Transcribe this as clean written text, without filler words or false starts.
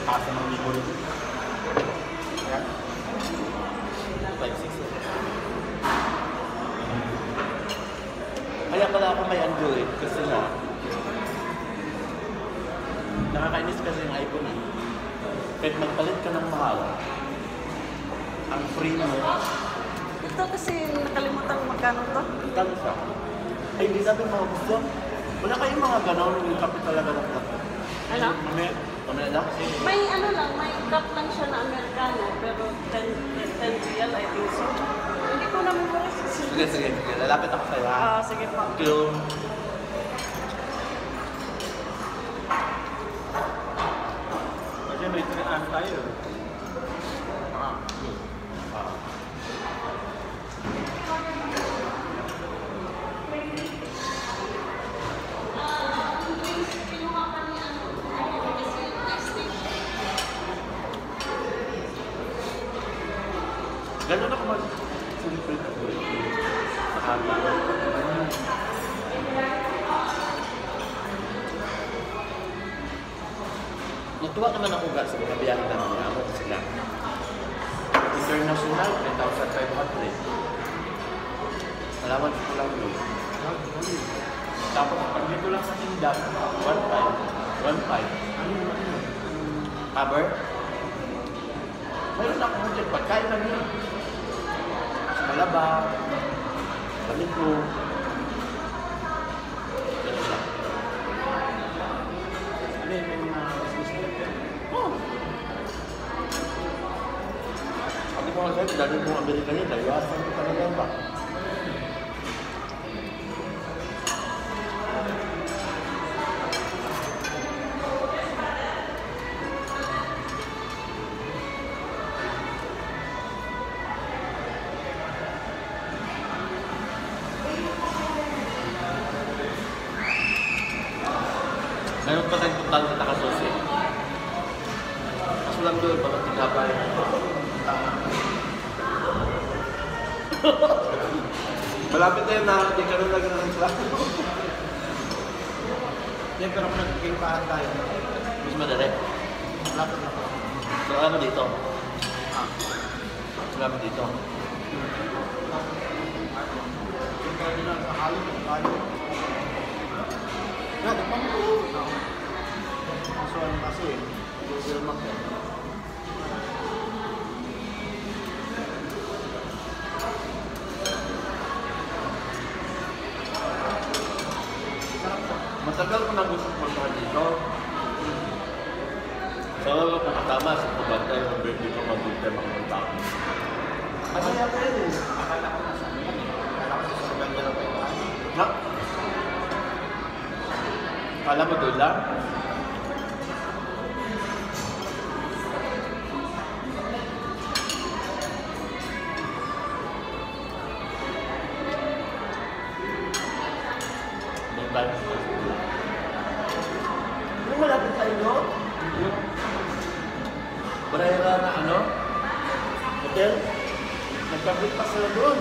Kasa ng libon. Ayan. 5-6. Kaya pala ako may Android kasi nga nakakainis kasi yung iPhone eh. Kahit magpalit ka ng mahal, ang free mo. Ito kasi nakalimutan ko magkano to. Magkano siya? Ay, hindi natin makagusto. Wala kayong mga ganon yung kape talaga ng kape. Ano? Mamaya lang? May ano lang, may cup lang siya na Americano, pero 10 real, I think so. Hindi ko naman mo Sige. Lalapit ako sa'yo ha. Sige po. Thank you. Kasi may tinaan tayo. Gano'n ako mag-simple na po. Mahaba. Natuwa naman ako sa mga biyahe na mga amo sila. International, 3,500. Alaman ko lang doon. Tapos pag dito lang sa tindag, 1,500. Cover? Mayroon akong budget, pagkain lang yun. Sa malaba, damit ko. Ganun lang. May mga business na ito. Oh! Sabi ko nga sa'yo, dahil kong Amerika niya, layasan ko talaga ba? Meron pa tayong total sa takasusi. Kaso lang doon, bakit tigabay? Malapit na yun na, hindi ka rin lang ng class. Yan, pero kung nagkikimpahan tayo, Mas madali. lapit na po. So, ano dito? Ano dito? Kimpahan nyo lang sa halong, tayo. Yan, ito pa mo. Kaso ano kasi, Google Map yan. Matagal ko na gusto puntahan dito. So, kung katama sa pagkantay, ang birthday ko mabuti mga tao. Ano yan pa yun? Akala ko nasa ano yan eh. Akala ko sa Saganda lang tayo. Ha? Kala mo doon lang? Doon tayo. Ano malapit sa inyo? Barayra na ano? Hotel? Nagpabit pa sila doon.